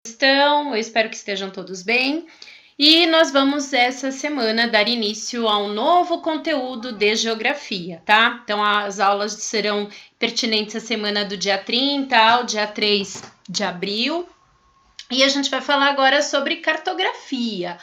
Eu espero que estejam todos bem. E nós vamos essa semana dar início a um novo conteúdo de geografia, tá? Então as aulas serão pertinentes à semana do dia 30 ao dia 3 de abril. E a gente vai falar agora sobre cartografia.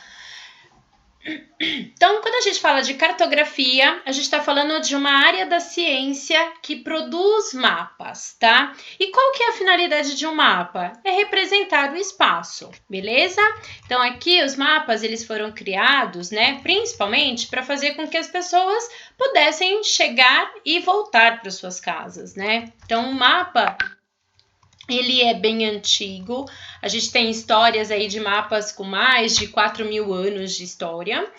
Então, quando a gente fala de cartografia, a gente está falando de uma área da ciência que produz mapas, tá? E qual que é a finalidade de um mapa? É representar o espaço, beleza? Então, aqui os mapas, eles foram criados, né, principalmente para fazer com que as pessoas pudessem chegar e voltar para suas casas, né? Então, o mapa, ele é bem antigo, a gente tem histórias aí de mapas com mais de 4.000 anos de história.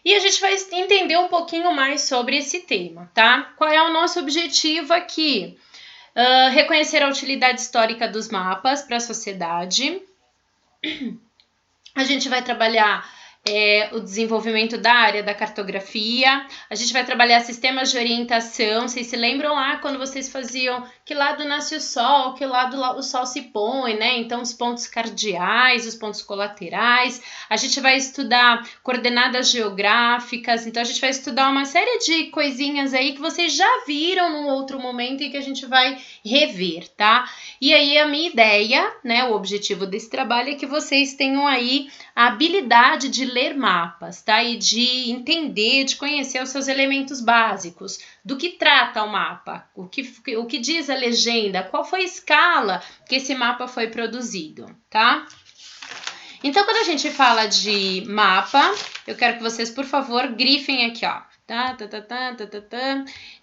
E a gente vai entender um pouquinho mais sobre esse tema, tá? Qual é o nosso objetivo aqui? Reconhecer a utilidade histórica dos mapas para a sociedade. A gente vai trabalhar o desenvolvimento da área da cartografia, a gente vai trabalhar sistemas de orientação. Vocês se lembram lá quando vocês faziam que lado nasce o sol, que lado o sol se põe, né? Então, os pontos cardeais, os pontos colaterais. A gente vai estudar coordenadas geográficas, então a gente vai estudar uma série de coisinhas aí que vocês já viram num outro momento e que a gente vai rever, tá? E aí, a minha ideia, né, o objetivo desse trabalho é que vocês tenham aí a habilidade de ler mapas, tá? E de entender, de conhecer os seus elementos básicos, do que trata o mapa, o que diz a legenda, qual foi a escala que esse mapa foi produzido, tá? Então, quando a gente fala de mapa, eu quero que vocês, por favor, grifem aqui, ó.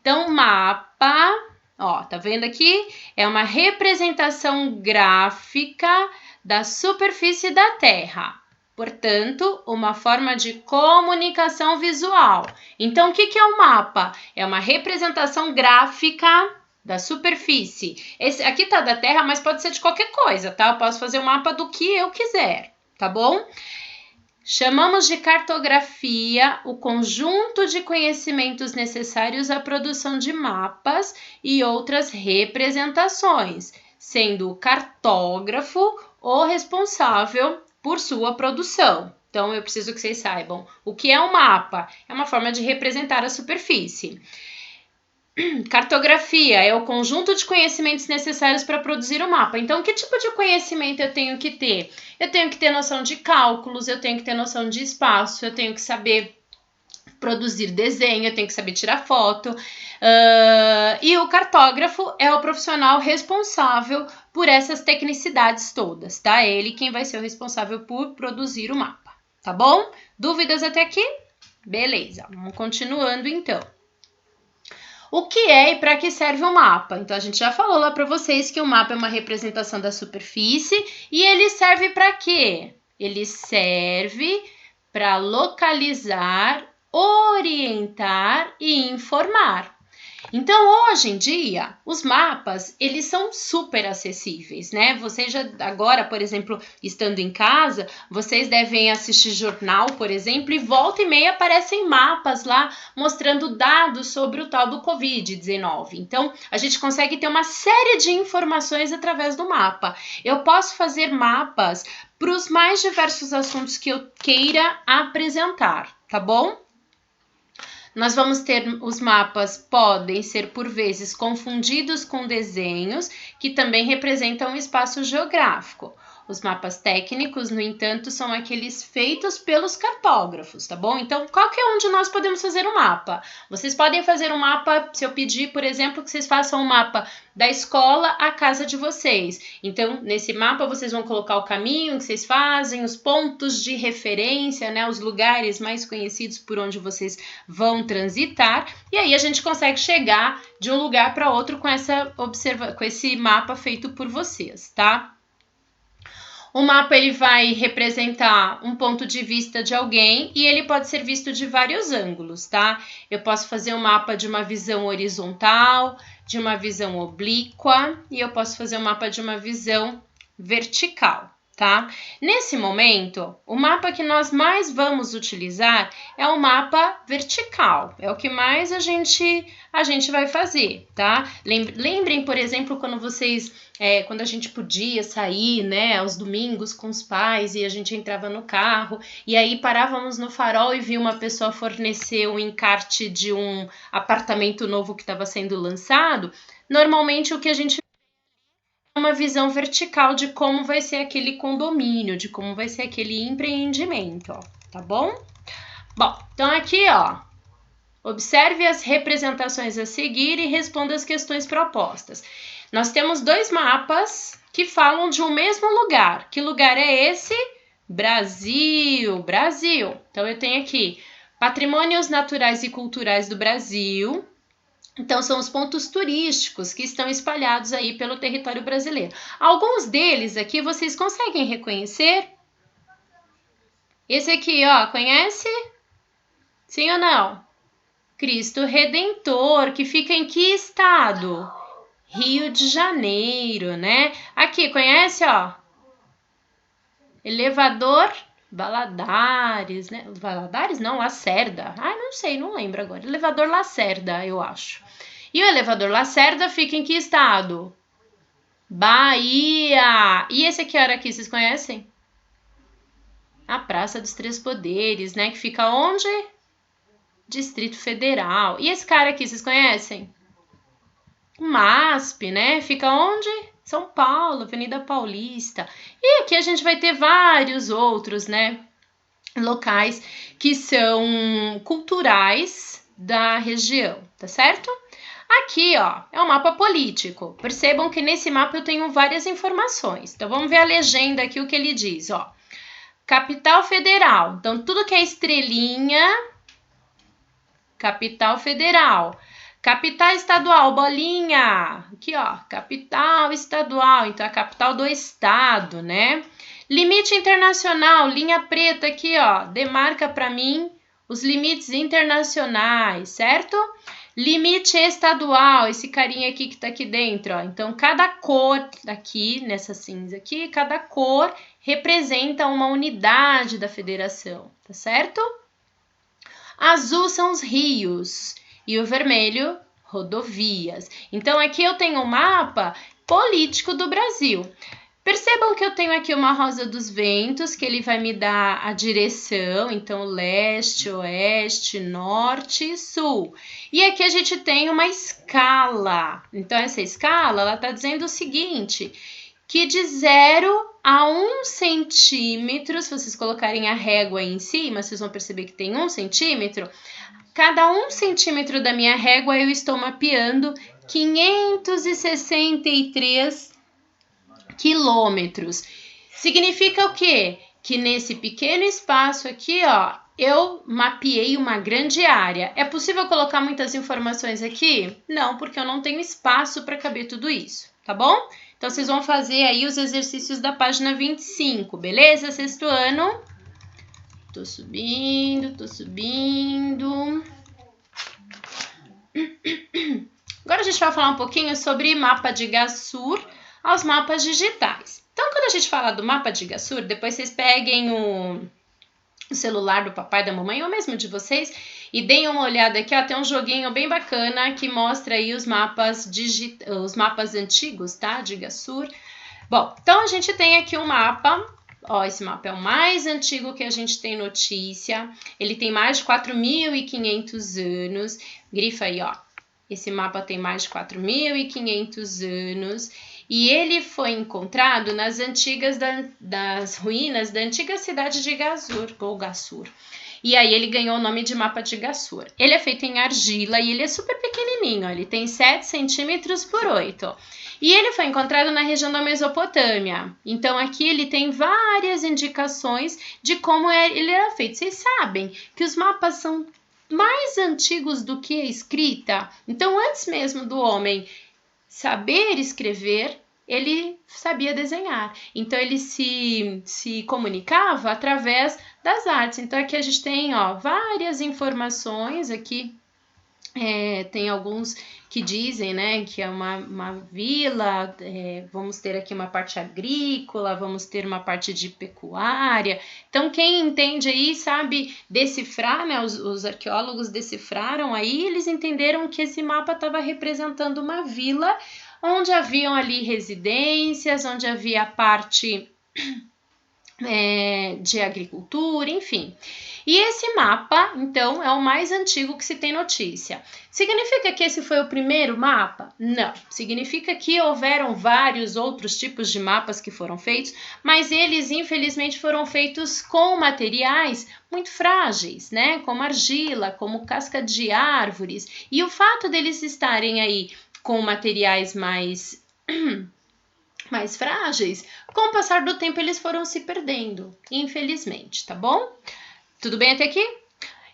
Então, mapa, ó, tá vendo aqui? É uma representação gráfica da superfície da Terra. Portanto, uma forma de comunicação visual. Então, o que é um mapa? É uma representação gráfica da superfície. Esse aqui tá da Terra, mas pode ser de qualquer coisa, tá? Eu posso fazer um mapa do que eu quiser, tá bom? Chamamos de cartografia o conjunto de conhecimentos necessários à produção de mapas e outras representações, sendo o cartógrafo o responsável por sua produção. Então, eu preciso que vocês saibam o que é um mapa. É uma forma de representar a superfície. Cartografia é o conjunto de conhecimentos necessários para produzir o mapa. Então, que tipo de conhecimento eu tenho que ter? Eu tenho que ter noção de cálculos, eu tenho que ter noção de espaço, eu tenho que saber produzir desenho, eu tenho que saber tirar foto. E o cartógrafo é o profissional responsável por essas tecnicidades todas, tá? É ele quem vai ser o responsável por produzir o mapa, tá bom? Dúvidas até aqui? Beleza, vamos continuando então. O que é e para que serve o mapa? Então, a gente já falou lá para vocês que o mapa é uma representação da superfície e ele serve para quê? Ele serve para localizar, orientar e informar. Então, hoje em dia, os mapas, eles são super acessíveis, né? Vocês já, agora, por exemplo, estando em casa, vocês devem assistir jornal, por exemplo, e volta e meia aparecem mapas lá mostrando dados sobre o tal do Covid-19. Então, a gente consegue ter uma série de informações através do mapa. Eu posso fazer mapas para os mais diversos assuntos que eu queira apresentar, tá bom? Nós vamos ter os mapas, podem ser por vezes confundidos com desenhos que também representam um espaço geográfico. Os mapas técnicos, no entanto, são aqueles feitos pelos cartógrafos, tá bom? Então, qualquer um de nós podemos fazer um mapa. Vocês podem fazer um mapa, se eu pedir, por exemplo, que vocês façam um mapa da escola à casa de vocês. Então, nesse mapa, vocês vão colocar o caminho que vocês fazem, os pontos de referência, né? Os lugares mais conhecidos por onde vocês vão transitar. E aí, a gente consegue chegar de um lugar para outro com esse mapa feito por vocês, tá? O mapa ele vai representar um ponto de vista de alguém e ele pode ser visto de vários ângulos, tá? Eu posso fazer um mapa de uma visão horizontal, de uma visão oblíqua e eu posso fazer um mapa de uma visão vertical, tá? Nesse momento, o mapa que nós mais vamos utilizar é o mapa vertical, é o que mais a gente vai fazer, tá? Lembrem, por exemplo, quando a gente podia sair, né, aos domingos com os pais e a gente entrava no carro e aí parávamos no farol e via uma pessoa fornecer um encarte de um apartamento novo que estava sendo lançado. Normalmente o que a gente uma visão vertical de como vai ser aquele condomínio, de como vai ser aquele empreendimento, ó, tá bom? Bom, então aqui, ó, observe as representações a seguir e responda as questões propostas. Nós temos dois mapas que falam de um mesmo lugar. Que lugar é esse? Brasil, Brasil. Então eu tenho aqui Patrimônios Naturais e Culturais do Brasil. Então, são os pontos turísticos que estão espalhados aí pelo território brasileiro. Alguns deles aqui vocês conseguem reconhecer? Esse aqui, ó, conhece? Sim ou não? Cristo Redentor, que fica em que estado? Rio de Janeiro, né? Aqui, conhece, ó? Elevador Valadares, né? Valadares não, Lacerda. Ah, não sei, não lembro agora. Elevador Lacerda, eu acho. E o elevador Lacerda fica em que estado? Bahia! E esse aqui, olha aqui, vocês conhecem? A Praça dos Três Poderes, né? Que fica onde? Distrito Federal. E esse cara aqui, vocês conhecem? O MASP, né? Fica onde? São Paulo, Avenida Paulista. E aqui a gente vai ter vários outros, né? Locais que são culturais da região, tá certo? Aqui, ó, é um mapa político. Percebam que nesse mapa eu tenho várias informações. Então, vamos ver a legenda aqui, o que ele diz, ó. Capital Federal. Então, tudo que é estrelinha, Capital Federal. Capital estadual, bolinha. Aqui, ó, capital estadual. Então, a capital do estado, né? Limite internacional, linha preta aqui, ó. Demarca para mim os limites internacionais, certo? Limite estadual, esse carinha aqui que tá aqui dentro, ó. Então, cada cor aqui, nessa cinza aqui, cada cor representa uma unidade da federação, tá certo? Azul são os rios e o vermelho, rodovias. Então, aqui eu tenho um mapa político do Brasil. Percebam que eu tenho aqui uma rosa dos ventos, que ele vai me dar a direção, então leste, oeste, norte e sul. E aqui a gente tem uma escala. Então essa escala, ela está dizendo o seguinte, que de 0 a 1 centímetro, se vocês colocarem a régua aí em cima, vocês vão perceber que tem 1 centímetro. Cada 1 centímetro da minha régua eu estou mapeando 563 quilômetros. Significa o quê? Que nesse pequeno espaço aqui, ó, eu mapeei uma grande área. É possível colocar muitas informações aqui? Não, porque eu não tenho espaço para caber tudo isso, tá bom? Então, vocês vão fazer aí os exercícios da página 25, beleza? Sexto ano. Tô subindo, tô subindo. Agora a gente vai falar um pouquinho sobre mapa de Gassur aos mapas digitais. Então, quando a gente fala do mapa de Gassur, depois vocês peguem o celular do papai, da mamãe, ou mesmo de vocês, e deem uma olhada aqui, ó, tem um joguinho bem bacana que mostra aí os mapas antigos, tá, de Gassur. Bom, então a gente tem aqui um mapa, ó, esse mapa é o mais antigo que a gente tem notícia, ele tem mais de 4.500 anos, grifa aí, ó, esse mapa tem mais de 4.500 anos, e ele foi encontrado nas das ruínas da antiga cidade de Gassur, ou Gassur. E aí ele ganhou o nome de mapa de Gassur. Ele é feito em argila e ele é super pequenininho, ó, ele tem 7 centímetros por 8. E ele foi encontrado na região da Mesopotâmia. Então aqui ele tem várias indicações de como ele era feito. Vocês sabem que os mapas são mais antigos do que a escrita. Então antes mesmo do homem saber escrever, ele sabia desenhar. Então, ele se comunicava através das artes. Então, aqui a gente tem, ó, várias informações aqui Tem alguns que dizem, né, que é uma vila, vamos ter aqui uma parte agrícola, vamos ter uma parte de pecuária. Então, quem entende aí sabe decifrar, né, os arqueólogos decifraram aí, eles entenderam que esse mapa estava representando uma vila onde haviam ali residências, onde havia a parte de agricultura, enfim. E esse mapa, então, é o mais antigo que se tem notícia. Significa que esse foi o primeiro mapa? Não. Significa que houveram vários outros tipos de mapas que foram feitos, mas eles, infelizmente, foram feitos com materiais muito frágeis, né? Como argila, como casca de árvores. E o fato deles estarem aí com materiais mais frágeis, com o passar do tempo eles foram se perdendo, infelizmente, tá bom? Tudo bem até aqui?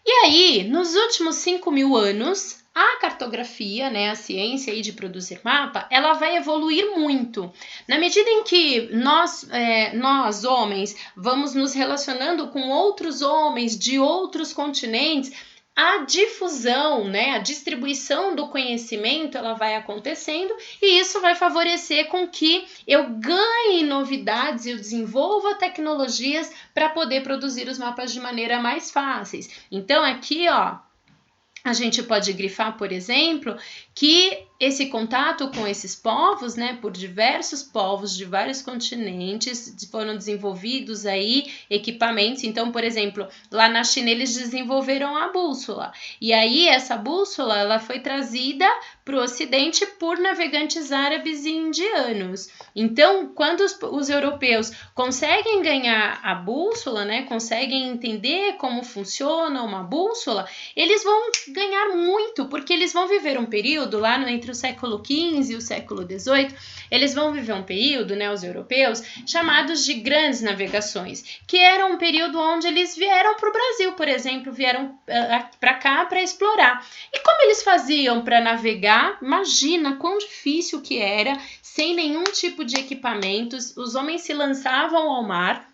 E aí, nos últimos 5.000 anos, a cartografia, né, a ciência aí de produzir mapa, ela vai evoluir muito. Na medida em que nós homens, vamos nos relacionando com outros homens de outros continentes, a difusão, né, a distribuição do conhecimento, ela vai acontecendo e isso vai favorecer com que eu ganhe novidades, eu desenvolva tecnologias para poder produzir os mapas de maneira mais fáceis. Então, aqui, ó, a gente pode grifar, por exemplo, que esse contato com esses povos, né, por diversos povos de vários continentes, foram desenvolvidos aí equipamentos. Então, por exemplo, lá na China eles desenvolveram a bússola. E aí essa bússola, ela foi trazida para o Ocidente por navegantes árabes e indianos. Então, quando os europeus conseguem ganhar a bússola, né, conseguem entender como funciona uma bússola, eles vão ganhar muito, porque eles vão viver um período lá entre o século XV e o século XVIII, eles vão viver um período, né, os europeus, chamados de grandes navegações, que era um período onde eles vieram para o Brasil, por exemplo, vieram para cá para explorar. E como eles faziam para navegar? Imagina quão difícil que era, sem nenhum tipo de equipamentos, os homens se lançavam ao mar,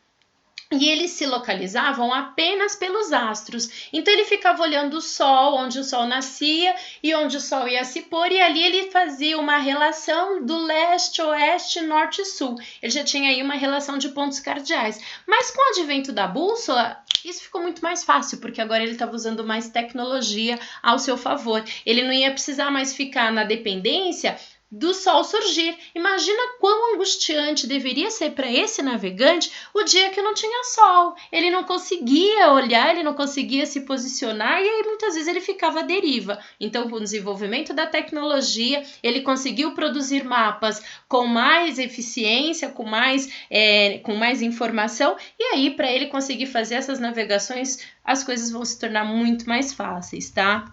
e eles se localizavam apenas pelos astros. Então ele ficava olhando o sol, onde o sol nascia e onde o sol ia se pôr, e ali ele fazia uma relação do leste, oeste, norte e sul. Ele já tinha aí uma relação de pontos cardeais. Mas com o advento da bússola, isso ficou muito mais fácil, porque agora ele estava usando mais tecnologia ao seu favor. Ele não ia precisar mais ficar na dependência do sol surgir. Imagina quão angustiante deveria ser para esse navegante o dia que não tinha sol. Ele não conseguia olhar, ele não conseguia se posicionar e aí muitas vezes ele ficava à deriva. Então, com o desenvolvimento da tecnologia, ele conseguiu produzir mapas com mais eficiência, com mais informação, e aí para ele conseguir fazer essas navegações, as coisas vão se tornar muito mais fáceis, tá?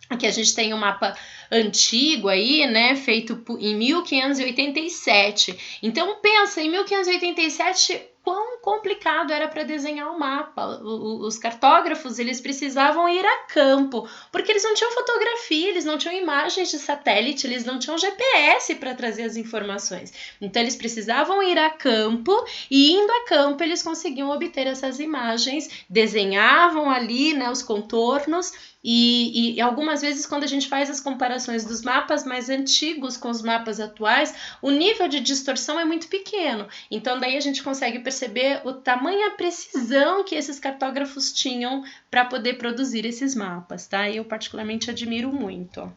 Aqui a gente tem um mapa antigo aí, né, feito em 1587. Então pensa, em 1587, quão complicado era para desenhar o mapa. Os cartógrafos, eles precisavam ir a campo, porque eles não tinham fotografia, eles não tinham imagens de satélite, eles não tinham GPS para trazer as informações. Então eles precisavam ir a campo e indo a campo eles conseguiam obter essas imagens, desenhavam ali, né, os contornos. E algumas vezes quando a gente faz as comparações dos mapas mais antigos com os mapas atuais, o nível de distorção é muito pequeno. Então daí a gente consegue perceber o tamanha precisão que esses cartógrafos tinham para poder produzir esses mapas, tá? Eu particularmente admiro muito.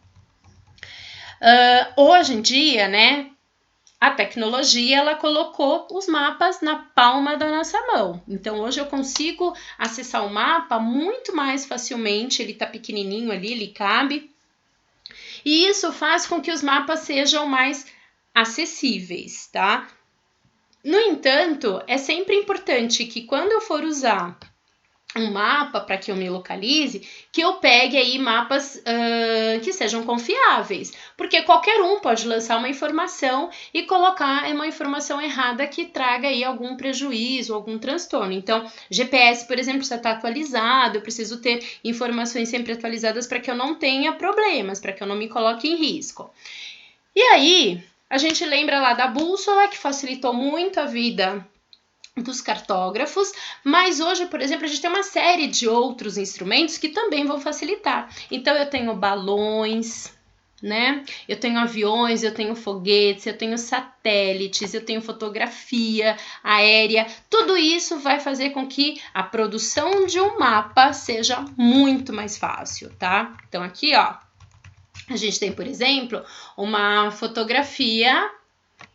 Hoje em dia, né, a tecnologia, ela colocou os mapas na palma da nossa mão. Então, hoje eu consigo acessar o mapa muito mais facilmente. Ele tá pequenininho ali, ele cabe. E isso faz com que os mapas sejam mais acessíveis, tá? No entanto, é sempre importante que quando eu for usar um mapa para que eu me localize, que eu pegue aí mapas que sejam confiáveis, porque qualquer um pode lançar uma informação e colocar uma informação errada que traga aí algum prejuízo, algum transtorno. Então, GPS, por exemplo, precisa estar atualizado, eu preciso ter informações sempre atualizadas para que eu não tenha problemas, para que eu não me coloque em risco. E aí, a gente lembra lá da bússola, que facilitou muito a vida dos cartógrafos, mas hoje, por exemplo, a gente tem uma série de outros instrumentos que também vão facilitar. Então, eu tenho balões, né? Eu tenho aviões, eu tenho foguetes, eu tenho satélites, eu tenho fotografia aérea. Tudo isso vai fazer com que a produção de um mapa seja muito mais fácil, tá? Então, aqui, ó, a gente tem, por exemplo, uma fotografia,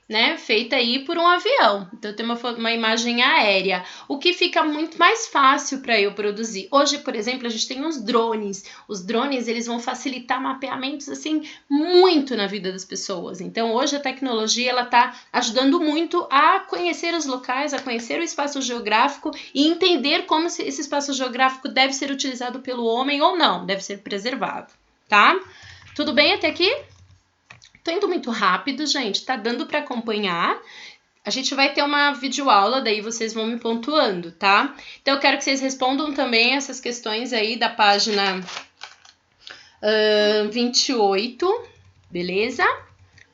né, feita aí por um avião. Então, tem uma imagem aérea, o que fica muito mais fácil para eu produzir. Hoje, por exemplo, a gente tem os drones. Os drones, eles vão facilitar mapeamentos, assim, muito na vida das pessoas. Então, hoje a tecnologia, ela tá ajudando muito a conhecer os locais, a conhecer o espaço geográfico e entender como esse espaço geográfico deve ser utilizado pelo homem ou não, deve ser preservado, tá? Tudo bem até aqui? Tô indo muito rápido, gente, tá dando para acompanhar. A gente vai ter uma videoaula, daí vocês vão me pontuando, tá? Então, eu quero que vocês respondam também essas questões aí da página 28, beleza?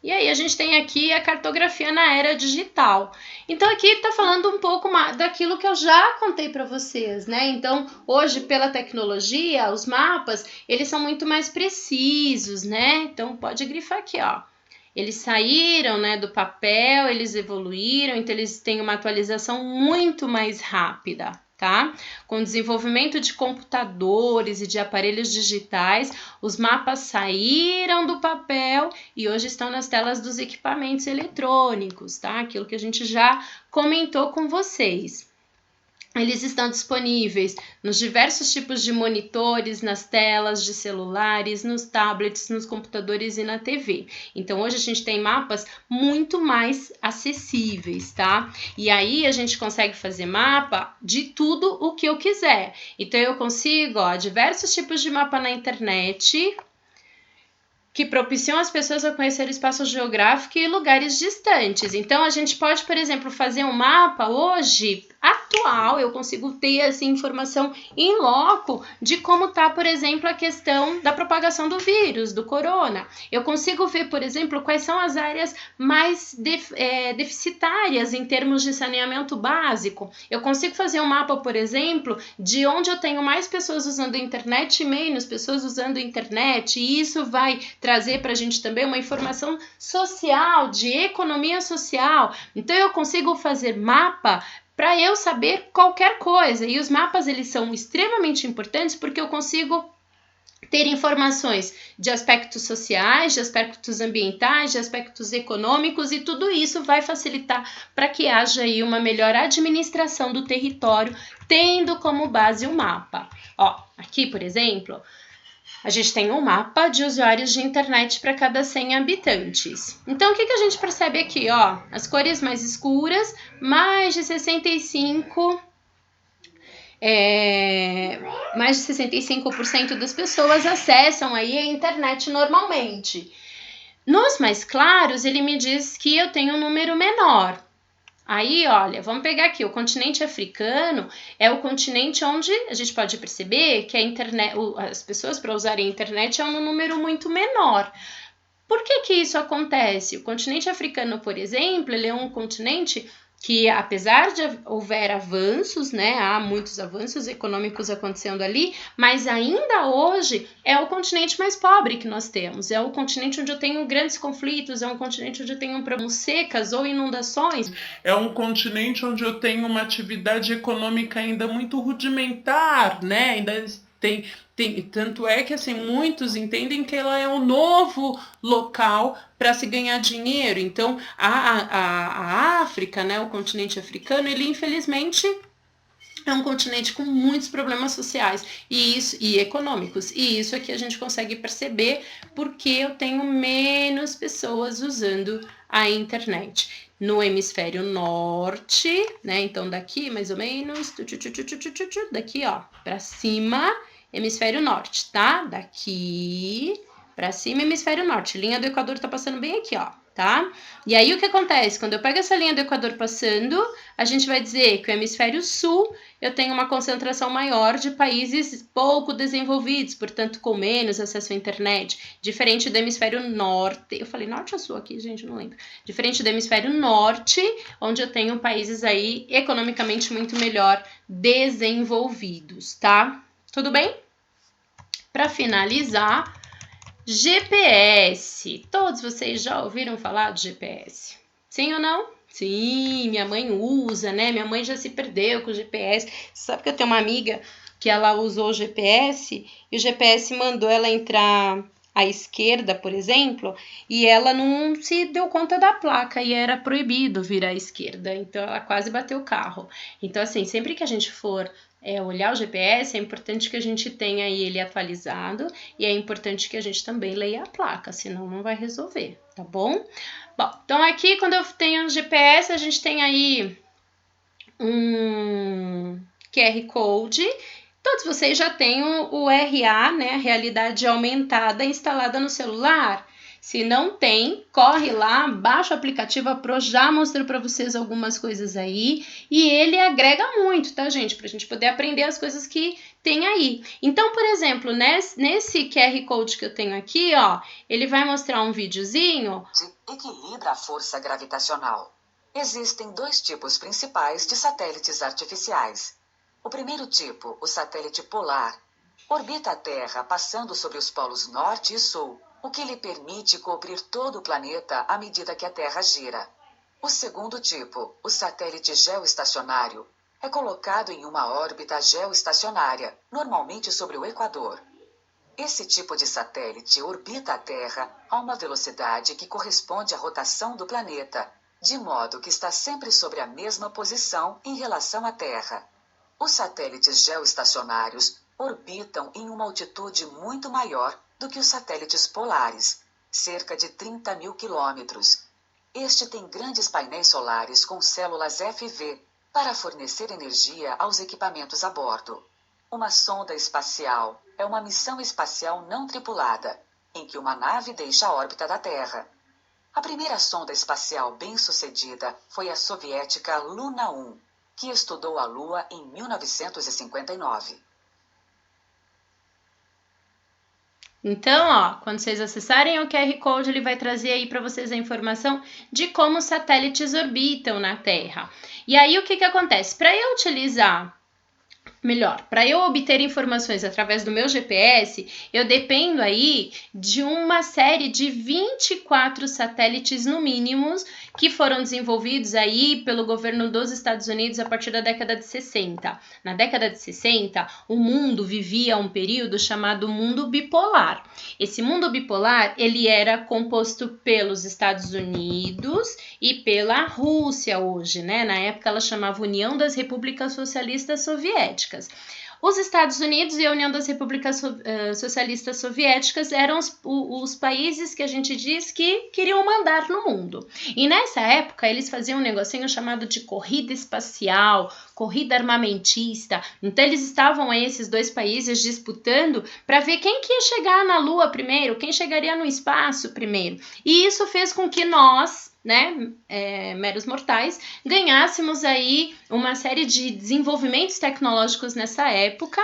E aí, a gente tem aqui a cartografia na era digital. Então, aqui tá falando um pouco daquilo que eu já contei para vocês, né? Então, hoje, pela tecnologia, os mapas, eles são muito mais precisos, né? Então, pode grifar aqui, ó. Eles saíram, né, do papel, eles evoluíram, então eles têm uma atualização muito mais rápida, tá? Com o desenvolvimento de computadores e de aparelhos digitais, os mapas saíram do papel e hoje estão nas telas dos equipamentos eletrônicos, tá? Aquilo que a gente já comentou com vocês. Eles estão disponíveis nos diversos tipos de monitores, nas telas de celulares, nos tablets, nos computadores e na TV. Então, hoje a gente tem mapas muito mais acessíveis, tá? E aí, a gente consegue fazer mapa de tudo o que eu quiser. Então, eu consigo, ó, diversos tipos de mapa na internet, que propiciam as pessoas a conhecer o espaço geográfico e lugares distantes. Então, a gente pode, por exemplo, fazer um mapa hoje atual, eu consigo ter assim, informação em loco de como está, por exemplo, a questão da propagação do vírus, do corona. Eu consigo ver, por exemplo, quais são as áreas mais deficitárias em termos de saneamento básico. Eu consigo fazer um mapa, por exemplo, de onde eu tenho mais pessoas usando a internet e menos pessoas usando a internet, e isso vai trazer para a gente também uma informação social, de economia social. Então, eu consigo fazer mapa para eu saber qualquer coisa. E os mapas, eles são extremamente importantes porque eu consigo ter informações de aspectos sociais, de aspectos ambientais, de aspectos econômicos, e tudo isso vai facilitar para que haja aí uma melhor administração do território, tendo como base o mapa. Ó, aqui, por exemplo, a gente tem um mapa de usuários de internet para cada 100 habitantes. Então, o que a gente percebe aqui? Ó, as cores mais escuras, mais de 65% das pessoas acessam aí a internet normalmente. Nos mais claros, ele me diz que eu tenho um número menor. Aí, olha, vamos pegar aqui, o continente africano é o continente onde a gente pode perceber que a internet, as pessoas para usarem a internet é um número muito menor. Por que isso acontece? O continente africano, por exemplo, ele é um continente que, apesar de houver avanços, né, há muitos avanços econômicos acontecendo ali, mas ainda hoje é o continente mais pobre que nós temos, é o continente onde eu tenho grandes conflitos, é um continente onde eu tenho problemas secas ou inundações. É um continente onde eu tenho uma atividade econômica ainda muito rudimentar, né, ainda tanto é que assim, muitos entendem que ela é um novo local para se ganhar dinheiro. Então, a África, né, o continente africano, ele infelizmente é um continente com muitos problemas sociais e econômicos. E isso aqui a gente consegue perceber porque eu tenho menos pessoas usando a internet. No hemisfério norte, né, então daqui mais ou menos, daqui ó, para cima, hemisfério norte, tá? Daqui para cima, hemisfério norte. Linha do Equador tá passando bem aqui, ó. tá? E aí o que acontece? Quando eu pego essa linha do Equador passando, a gente vai dizer que o hemisfério sul eu tenho uma concentração maior de países pouco desenvolvidos, portanto com menos acesso à internet, diferente do hemisfério norte. Eu falei norte ou sul aqui, gente, não lembro. Diferente do hemisfério norte, onde eu tenho países aí economicamente muito melhor desenvolvidos, tá? Tudo bem? Para finalizar, GPS. Todos vocês já ouviram falar de GPS? Sim ou não? Sim, minha mãe usa, né? Minha mãe já se perdeu com o GPS. Sabe que eu tenho uma amiga que ela usou o GPS e o GPS mandou ela entrar à esquerda, por exemplo, e ela não se deu conta da placa e era proibido vir à esquerda. Então ela quase bateu o carro. Então, assim, sempre que a gente for olhar o GPS, é importante que a gente tenha ele atualizado e é importante que a gente também leia a placa, senão não vai resolver, tá bom? Bom, então aqui quando eu tenho o GPS, a gente tem aí um QR Code. Todos vocês já têm o RA, né, a realidade aumentada instalada no celular. Se não tem, corre lá, baixa o aplicativo, a Pro já mostrou para vocês algumas coisas aí e ele agrega muito, tá, gente? Pra gente poder aprender as coisas que tem aí. Então, por exemplo, nesse QR Code que eu tenho aqui, ó, ele vai mostrar um videozinho. Equilibra a força gravitacional. Existem dois tipos principais de satélites artificiais. O primeiro tipo, o satélite polar, orbita a Terra passando sobre os polos norte e sul, o que lhe permite cobrir todo o planeta à medida que a Terra gira. O segundo tipo, o satélite geoestacionário, é colocado em uma órbita geoestacionária, normalmente sobre o Equador. Esse tipo de satélite orbita a Terra a uma velocidade que corresponde à rotação do planeta, de modo que está sempre sobre a mesma posição em relação à Terra. Os satélites geoestacionários orbitam em uma altitude muito maior do que os satélites polares, cerca de 30 mil quilômetros. Este tem grandes painéis solares com células FV para fornecer energia aos equipamentos a bordo. Uma sonda espacial é uma missão espacial não tripulada, em que uma nave deixa a órbita da Terra. A primeira sonda espacial bem-sucedida foi a soviética Luna 1, que estudou a Lua em 1959. Então, ó, quando vocês acessarem o QR Code, ele vai trazer aí para vocês a informação de como os satélites orbitam na Terra. E aí, o que acontece? Para eu utilizar, para eu obter informações através do meu GPS, eu dependo aí de uma série de 24 satélites no mínimo que foram desenvolvidos aí pelo governo dos Estados Unidos a partir da década de 60. Na década de 60, o mundo vivia um período chamado mundo bipolar. Esse mundo bipolar, ele era composto pelos Estados Unidos e pela Rússia hoje, né? Na época ela chamava União das Repúblicas Socialistas Soviéticas. Os Estados Unidos e a União das Repúblicas Socialistas Soviéticas eram os países que a gente diz que queriam mandar no mundo. E nessa época, eles faziam um negocinho chamado de corrida espacial, corrida armamentista. Então, eles estavam aí, esses dois países, disputando para ver quem que ia chegar na Lua primeiro, quem chegaria no espaço primeiro. E isso fez com que nós, né, meros mortais, ganhássemos aí uma série de desenvolvimentos tecnológicos nessa época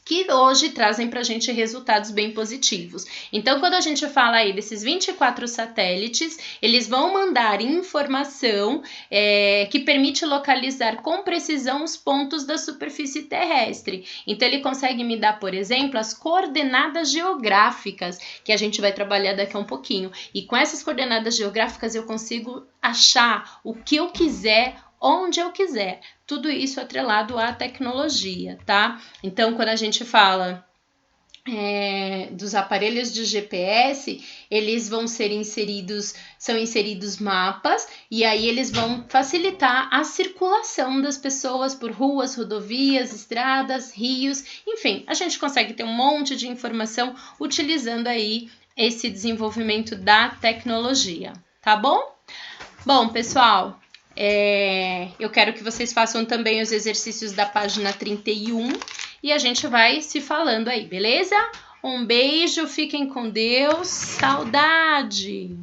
que hoje trazem para a gente resultados bem positivos. Então, quando a gente fala aí desses 24 satélites, eles vão mandar informação que permite localizar com precisão os pontos da superfície terrestre. Então, ele consegue me dar, por exemplo, as coordenadas geográficas, que a gente vai trabalhar daqui a um pouquinho. E com essas coordenadas geográficas, eu consigo achar o que eu quiser, onde eu quiser. Tudo isso atrelado à tecnologia, tá? Então, quando a gente fala dos aparelhos de GPS, eles vão ser são inseridos mapas e aí eles vão facilitar a circulação das pessoas por ruas, rodovias, estradas, rios, enfim, a gente consegue ter um monte de informação utilizando aí esse desenvolvimento da tecnologia, tá bom? Bom, pessoal, eu quero que vocês façam também os exercícios da página 31 e a gente vai se falando aí, beleza? Um beijo, fiquem com Deus, saudade!